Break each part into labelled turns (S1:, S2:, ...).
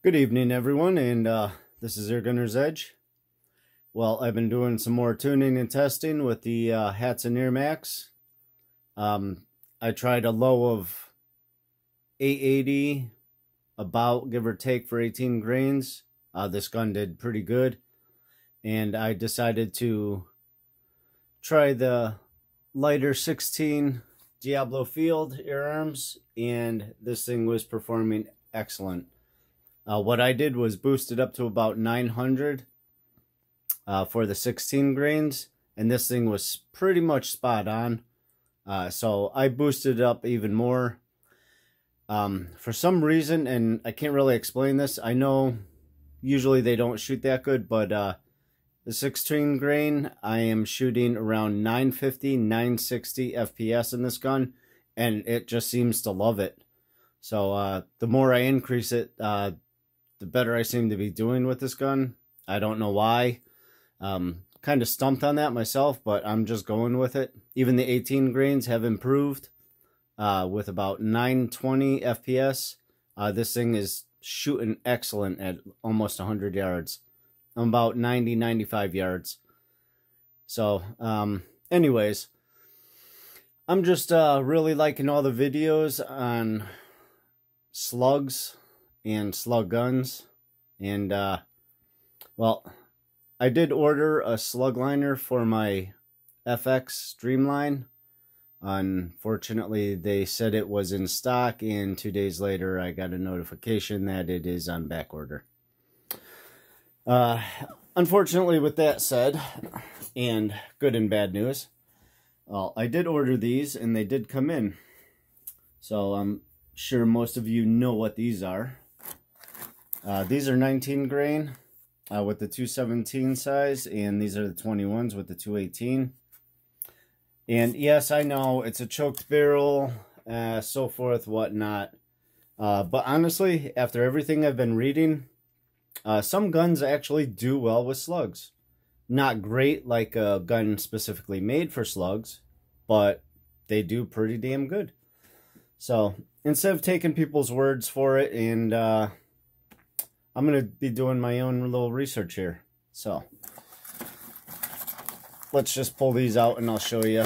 S1: Good evening, everyone, and this is Air Gunner's Edge. Well, I've been doing some more tuning and testing with the HATSAN AIRMAX. I tried a low of 880, about, give or take, for 18 grains. This gun did pretty good, and I decided to try the lighter 16 Diablo Field air arms, and this thing was performing excellent. What I did was boost it up to about 900 for the 16 grains, and this thing was pretty much spot on. So I boosted it up even more. For some reason, and I can't really explain this, I know usually they don't shoot that good, but the 16 grain, I am shooting around 950, 960 FPS in this gun, and it just seems to love it. So the more I increase it, the better I seem to be doing with this gun. I don't know why. Kind of stumped on that myself, but I'm just going with it. Even the 18 grains have improved with about 920 FPS. This thing is shooting excellent at almost 100 yards. I'm about 90, 95 yards. So, anyways, I'm just really liking all the videos on slugs and slug guns, and well, I did order a slug liner for my FX Streamline. Unfortunately, they said it was in stock, and 2 days later I got a notification that it is on back order. Unfortunately, with that said, and good and bad news, well, I did order these and they did come in, so I'm sure most of you know what these are. These are 19 grain with the 217 size, and these are the 21s with the 218. And yes, I know it's a choked barrel, so forth, whatnot. But honestly, after everything I've been reading, some guns actually do well with slugs. Not great like a gun specifically made for slugs, but they do pretty damn good. So instead of taking people's words for it, and I'm going to be doing my own little research here. So let's just pull these out and I'll show you.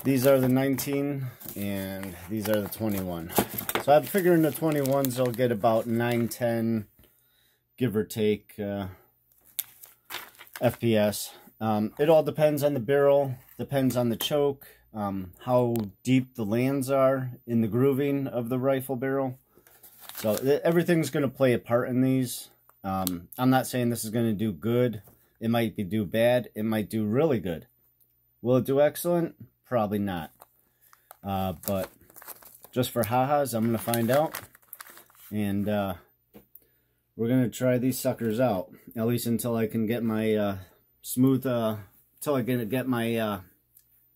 S1: These are the 19 and these are the 21. So I'm figuring the 21s will get about 910, give or take, FPS. It all depends on the barrel, depends on the choke, how deep the lands are in the grooving of the rifle barrel. So everything's going to play a part in these. I'm not saying this is going to do good. It might do bad. It might do really good. Will it do excellent? Probably not. But just for ha-has, I'm going to find out. And we're going to try these suckers out. At least until I can get my until I can get my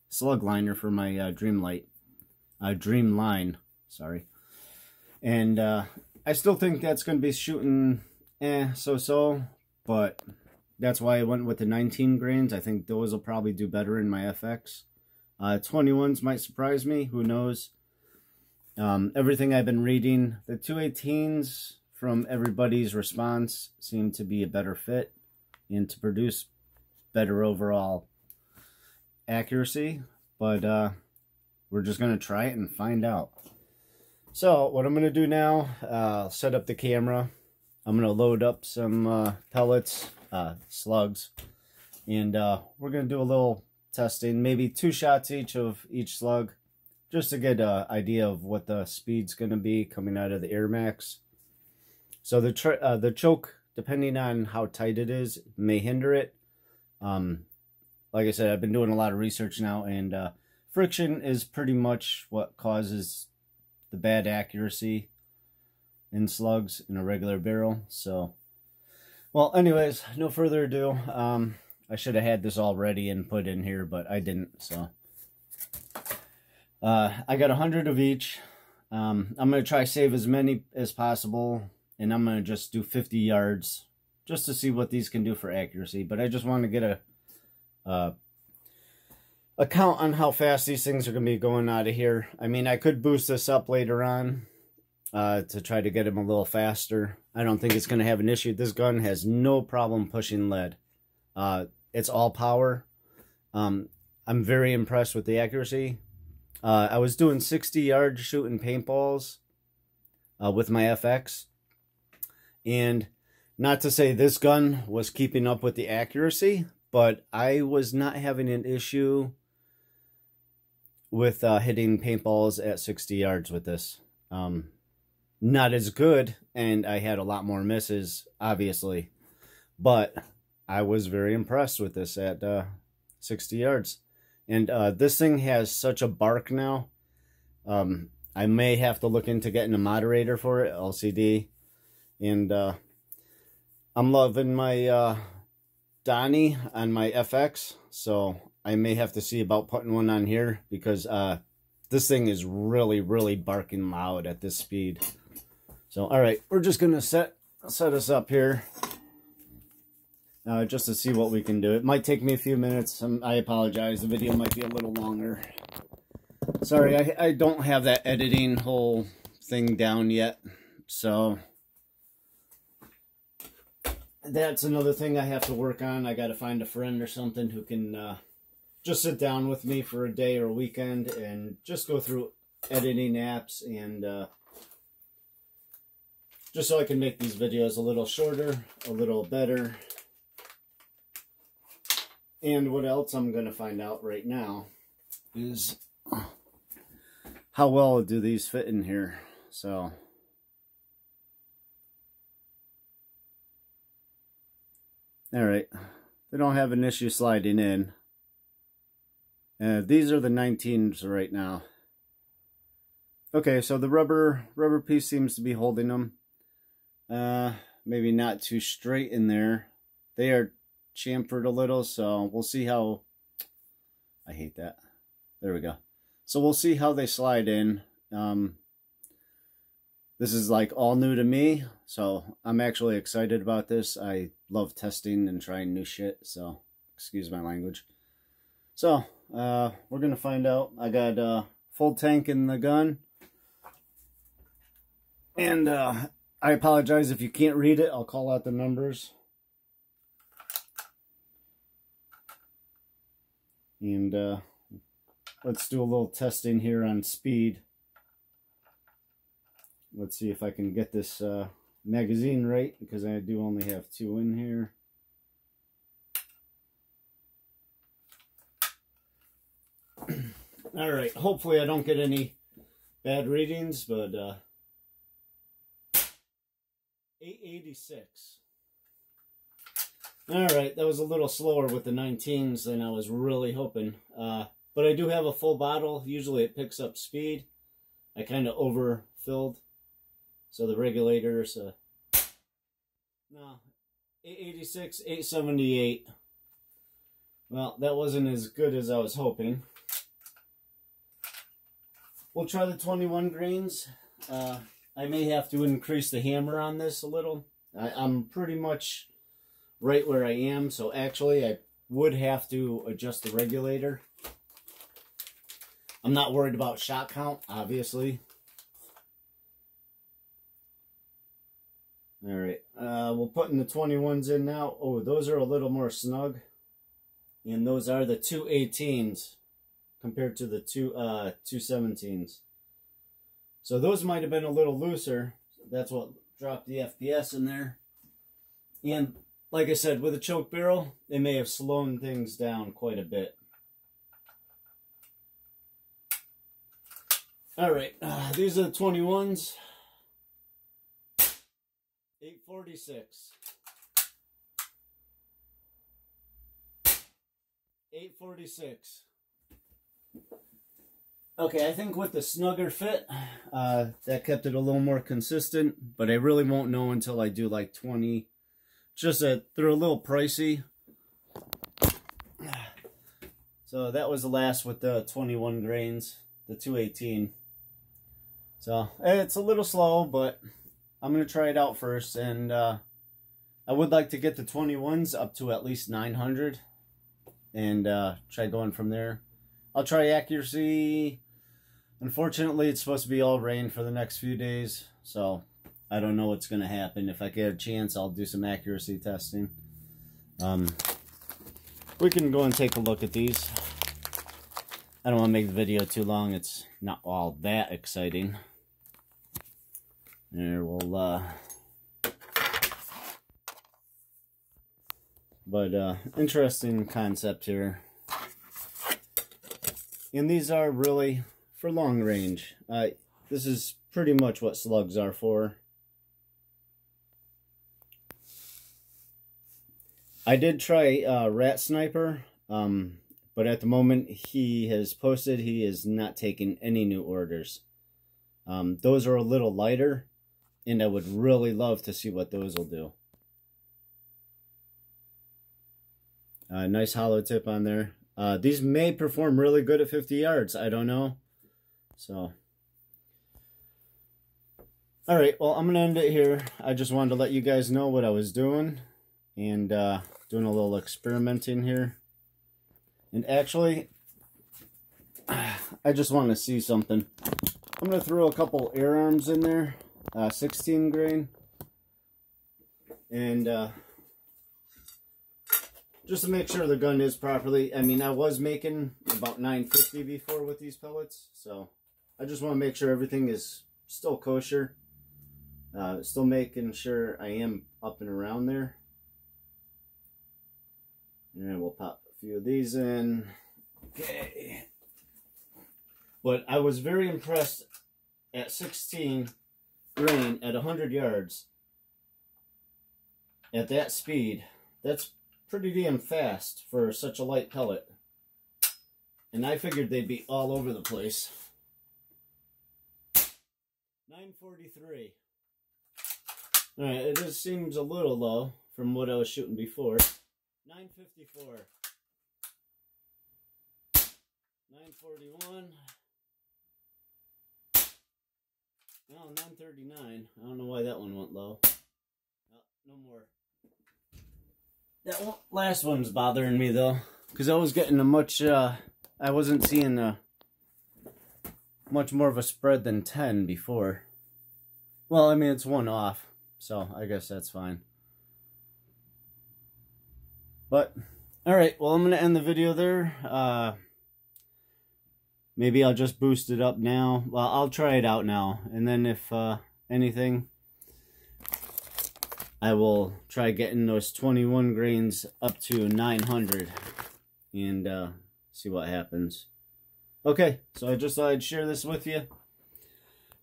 S1: slug liner for my Dreamline, sorry. And I still think that's going to be shooting so-so, but that's why I went with the 19 grains. I think those will probably do better in my FX. 21s might surprise me, who knows. Everything I've been reading, the 218s from everybody's response seem to be a better fit and to produce better overall accuracy, but we're just going to try it and find out. So what I'm going to do now, set up the camera. I'm going to load up some pellets, slugs, and we're going to do a little testing, maybe 2 shots each of each slug, just to get an idea of what the speed's going to be coming out of the AIRMAX. So the choke, depending on how tight it is, may hinder it. Like I said, I've been doing a lot of research now, and friction is pretty much what causes the bad accuracy in slugs in a regular barrel. So, well, anyways, no further ado. I should have had this all ready and put in here, but I didn't. So, I got 100 of each. I'm going to try save as many as possible, and I'm going to just do 50 yards just to see what these can do for accuracy. But I just want to get a count on how fast these things are going to be going out of here. I mean, I could boost this up later on to try to get them a little faster. I don't think it's going to have an issue. This gun has no problem pushing lead. It's all power. I'm very impressed with the accuracy. I was doing 60 yards shooting paintballs with my FX. And not to say this gun was keeping up with the accuracy, but I was not having an issue with hitting paintballs at 60 yards with this. Not as good, and I had a lot more misses, obviously. But I was very impressed with this at 60 yards. And this thing has such a bark now. I may have to look into getting a moderator for it, LCD. And I'm loving my Donnie on my FX, so I may have to see about putting one on here, because this thing is really, really barking loud at this speed. So, all right, we're just gonna set us up here just to see what we can do. It might take me a few minutes. I apologize. The video might be a little longer. Sorry, I don't have that editing whole thing down yet, so that's another thing I have to work on. I got to find a friend or something who can just sit down with me for a day or a weekend and just go through editing apps, and just so I can make these videos a little shorter, a little better. And what else I'm going to find out right now is how well do these fit in here. So all right, they don't have an issue sliding in. These are the 19s right now. Okay, so the rubber piece seems to be holding them. Maybe not too straight in there. They are chamfered a little, so we'll see how... I hate that. There we go. So we'll see how they slide in. This is like all new to me, so I'm actually excited about this. I love testing and trying new shit, so excuse my language. So we're gonna find out. I got a full tank in the gun, and I apologize if you can't read it. I'll call out the numbers. And let's do a little testing here on speed. Let's see if I can get this magazine right, because I do only have 2 in here. All right, hopefully I don't get any bad readings, but 886. All right, that was a little slower with the 19s than I was really hoping. But I do have a full bottle. Usually it picks up speed. I kind of overfilled. So the regulators, no, 886, 878. Well, that wasn't as good as I was hoping. We'll try the 21 grains. I may have to increase the hammer on this a little. I'm pretty much right where I am, so actually I would have to adjust the regulator. I'm not worried about shot count, obviously. All right, we'll put in the 21s in now. Oh, those are a little more snug. And those are the 218s compared to the 217s. So those might have been a little looser. That's what dropped the FPS in there. And like I said, with a choke barrel, they may have slowed things down quite a bit. All right, these are the 21s. 846. 846. Okay, I think with the snugger fit, that kept it a little more consistent, but I really won't know until I do like 20. Just that they're a little pricey. So that was the last with the 21 grains, the 218. So it's a little slow, but I'm going to try it out first, and I would like to get the 21s up to at least 900 and try going from there. I'll try accuracy. Unfortunately, it's supposed to be all rain for the next few days, so I don't know what's going to happen. If I get a chance, I'll do some accuracy testing. We can go and take a look at these. I don't want to make the video too long. It's not all that exciting. There, we'll, but, interesting concept here. And these are really for long range. This is pretty much what slugs are for. I did try Rat Sniper, but at the moment he has posted he is not taking any new orders. Those are a little lighter, and I would really love to see what those will do. Nice hollow tip on there. These may perform really good at 50 yards. I don't know. So, all right. Well, I'm going to end it here. I just wanted to let you guys know what I was doing. And doing a little experimenting here. And actually, I just want to see something. I'm going to throw a couple air arms in there. 16 grain. And just to make sure the gun is properly. I mean, I was making about 950 before with these pellets. So I just want to make sure everything is still kosher. Still making sure I am up and around there. And we'll pop a few of these in. Okay. But I was very impressed at 16 grain at 100 yards. At that speed, that's pretty damn fast for such a light pellet. And I figured they'd be all over the place. 943. Alright, it just seems a little low from what I was shooting before. 954. 941. No, 939. I don't know why that one went low. No more. That one, last one's bothering me though, because I was getting a much, I wasn't seeing a much more of a spread than 10 before. Well, I mean, it's one off, so I guess that's fine. But, alright, well, I'm going to end the video there. Maybe I'll just boost it up now. Well, I'll try it out now. And then if anything, I will try getting those 21 grains up to 900. And see what happens. Okay, so I just thought I'd share this with you.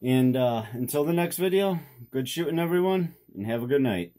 S1: And until the next video, good shooting everyone, and have a good night.